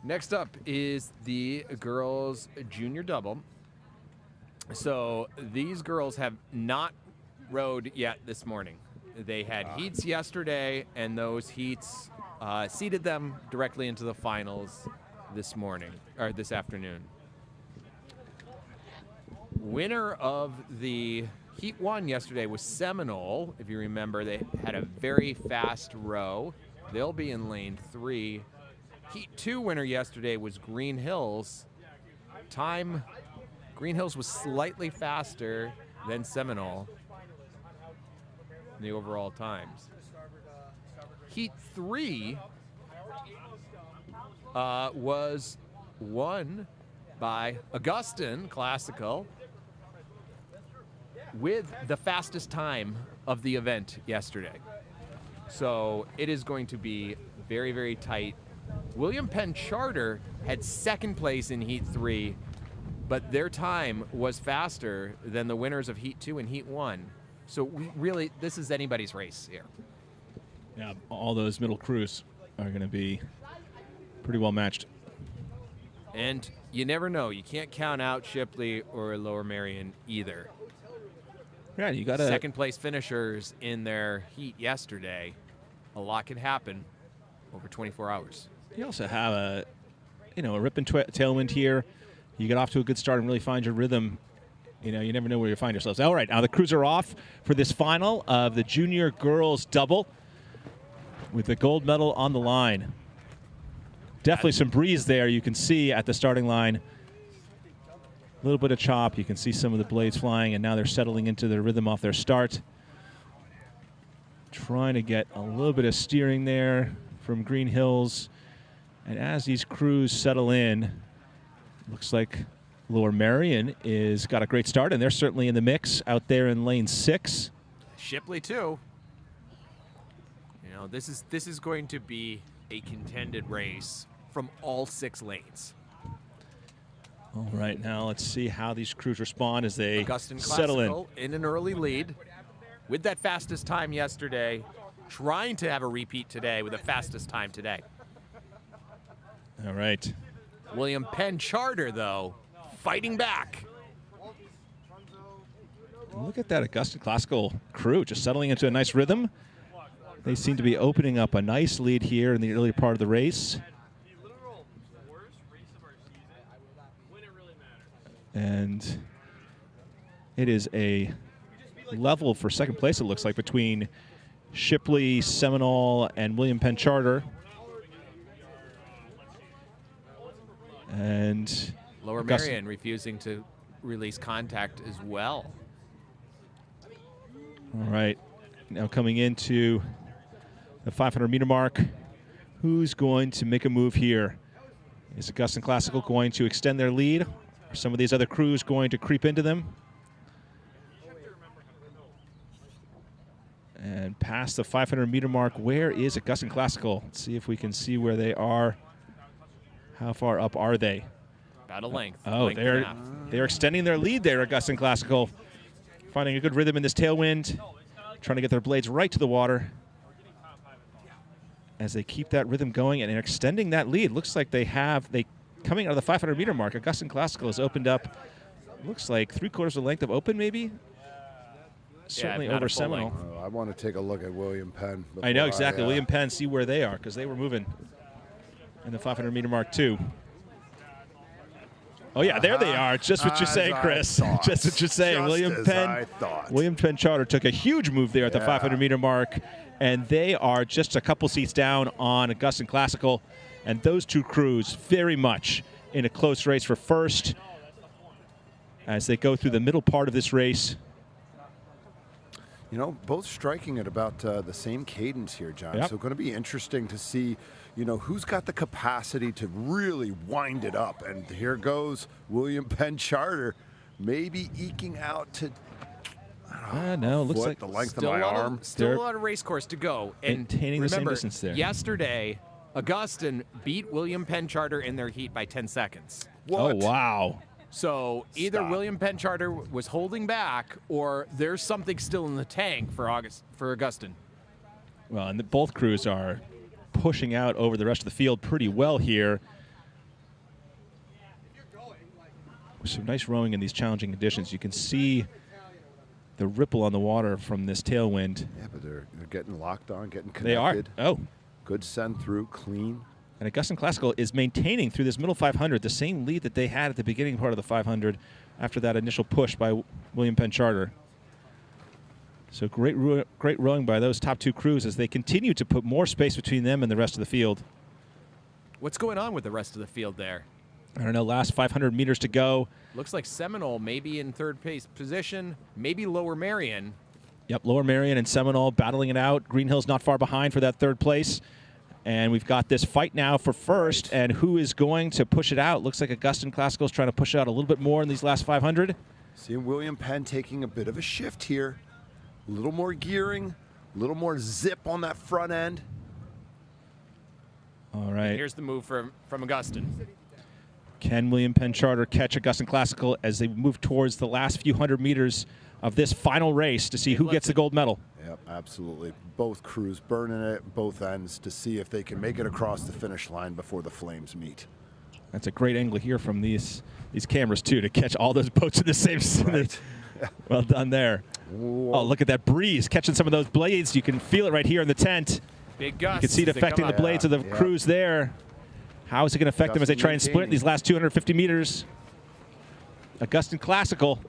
Next up is the girls' junior double. So these girls have not rowed yet this morning. They had heats yesterday, and those heats seeded them directly into the finals this morning, or this afternoon. Winner of the Heat 1 yesterday was Seminole. If you remember, they had a very fast row. They'll be in lane 3. Heat 2 winner yesterday was Green Hills. Green Hills was slightly faster than Seminole in the overall times. Heat 3 was won by Augustin Classical with the fastest time of the event yesterday. So it is going to be very, very tight. William Penn Charter had second place in Heat 3, but their time was faster than the winners of Heat 2 and Heat 1. So this is anybody's race here. Yeah, all those middle crews are going to be pretty well matched. And you never know. You can't count out Shipley or Lower Merion either. Yeah, you got second place finishers in their heat yesterday. A lot can happen over 24 hours. You also have a rip and tailwind here. You get off to a good start and really find your rhythm. You never know where you find yourselves. All right, now the crews are off for this final of the junior girls double with the gold medal on the line. Definitely some breeze there. You can see at the starting line. A little bit of chop. You can see some of the blades flying, and now they're settling into their rhythm off their start. Trying to get a little bit of steering there from Green Hills. And as these crews settle in, looks like Lower Merion is got a great start, and they're certainly in the mix out there in lane 6. Shipley too. This is going to be a contended race from all 6 lanes. All right, now let's see how these crews respond as they Augustin settle Classical in an early lead with that fastest time yesterday, trying to have a repeat today with the fastest time today. All right. William Penn Charter, though, fighting back. Look at that Augustin Classical crew just settling into a nice rhythm. They seem to be opening up a nice lead here in the early part of the race. And it is a level for second place, it looks like, between Shipley, Seminole, and William Penn Charter. And Lower Merion refusing to release contact as well. All right, now coming into the 500-meter mark, who's going to make a move here? Is Augustin Classical going to extend their lead? Are some of these other crews going to creep into them? And past the 500-meter mark, where is Augustin Classical? Let's see if we can see where they are. How far up are they? About a length. Oh, they're extending their lead there, Augustin Classical. Finding a good rhythm in this tailwind, trying to get their blades right to the water. As they keep that rhythm going and extending that lead, looks like coming out of the 500-meter mark, Augustin Classical has opened up, looks like 3/4 of the length of open, maybe? Certainly over Seminole. I want to take a look at William Penn. I know, exactly. William Penn, see where they are, because they were moving in the 500-meter mark, too. Oh, yeah, there they are. Just what you're saying, Chris. Just what you're saying. William Penn Charter took a huge move there at the 500-meter mark, and they are just a couple seats down on Augustin Classical. And those two crews very much in a close race for first as they go through the middle part of this race. Both striking at about the same cadence here, John. Yep. So going to be interesting to see, who's got the capacity to really wind it up. And here goes William Penn Charter, maybe eking out to looks like the length of my arm. Still a lot of race course to go. And maintaining the same distance there. Yesterday, Augustin beat William Penn Charter in their heat by 10 seconds. What? Oh, wow. So either William Penn Charter was holding back, or there's something still in the tank for Augustin. Well, and both crews are pushing out over the rest of the field pretty well here. Some nice rowing in these challenging conditions. You can see the ripple on the water from this tailwind. Yeah, but they're getting locked on, getting connected. They are. Oh. Good send through, clean. And Augustin Classical is maintaining through this middle 500 the same lead that they had at the beginning part of the 500 after that initial push by William Penn Charter. So great rowing by those top two crews as they continue to put more space between them and the rest of the field. What's going on with the rest of the field there? I don't know, last 500 meters to go. Looks like Seminole maybe in third place position, maybe Lower Marion. Yep, Lower Marion and Seminole battling it out. Green Hill's not far behind for that third place. And we've got this fight now for first, and who is going to push it out? Looks like Augustin Classical is trying to push it out a little bit more in these last 500. Seeing William Penn taking a bit of a shift here. A little more gearing, a little more zip on that front end. All right. And here's the move from Augustin. Can William Penn Charter catch Augustin Classical as they move towards the last few hundred meters of this final race to see who gets the gold medal? Yep, absolutely. Both crews burning it at both ends to see if they can make it across the finish line before the flames meet. That's a great angle here from these cameras, too, to catch all those boats in the same right. Well done there. Whoa. Oh, look at that breeze catching some of those blades. You can feel it right here in the tent. Big gusts. You can see it affecting the blades of the crews there. How is it going to affect them as they try and split these last 250 meters? Augustin Classical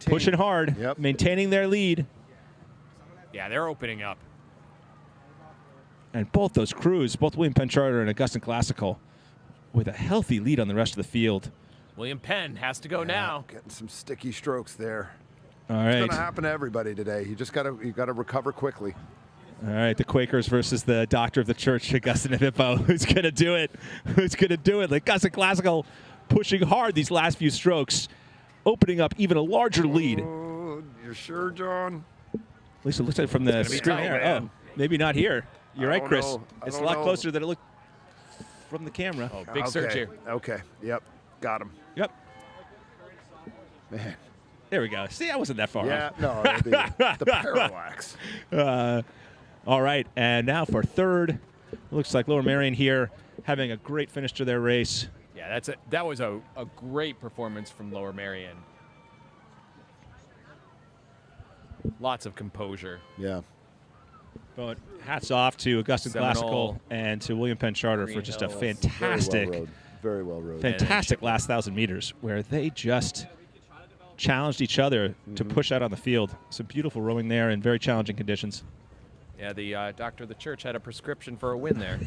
pushing hard, maintaining their lead. Yeah, they're opening up. And both those crews, both William Penn Charter and Augustin Classical, with a healthy lead on the rest of the field. William Penn has to go now. Getting some sticky strokes there. All right. It's going to happen to everybody today. You got to recover quickly. All right, the Quakers versus the Doctor of the Church, Augustin Hippo. Who's going to do it? Who's going to do it? Like Augustin Classical pushing hard these last few strokes, opening up even a larger lead. Oh, you sure, John? At least it looks like it from the screen here. Oh, maybe not here. You're right, Chris. It's a lot closer than it looked from the camera. Oh, big surge here. Okay, yep, got him. Yep. Man. There we go. See, I wasn't that far off. No, the parallax. All right, and now for third, looks like Lower Marion here having a great finish to their race. Yeah, that was a great performance from Lower Marion. Lots of composure. Yeah. But hats off to Augustin Classical and to William Penn Charter for just a fantastic, very well rowed. Fantastic last 1,000 meters where they just challenged each other to push out on the field. Some beautiful rowing there in very challenging conditions. Yeah, the Doctor of the Church had a prescription for a win there.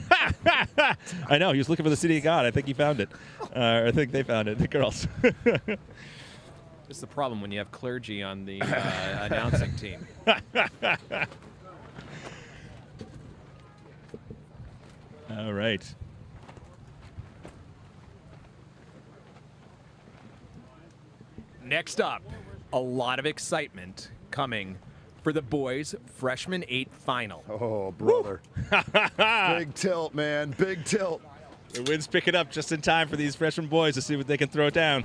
I know. He was looking for the City of God. I think he found it. I think they found it, the girls. This is the problem when you have clergy on the announcing team. All right. Next up, a lot of excitement coming for the boys' freshman 8 final. Oh, brother. Big tilt, man. Big tilt. The wind's picking up just in time for these freshman boys to see what they can throw down.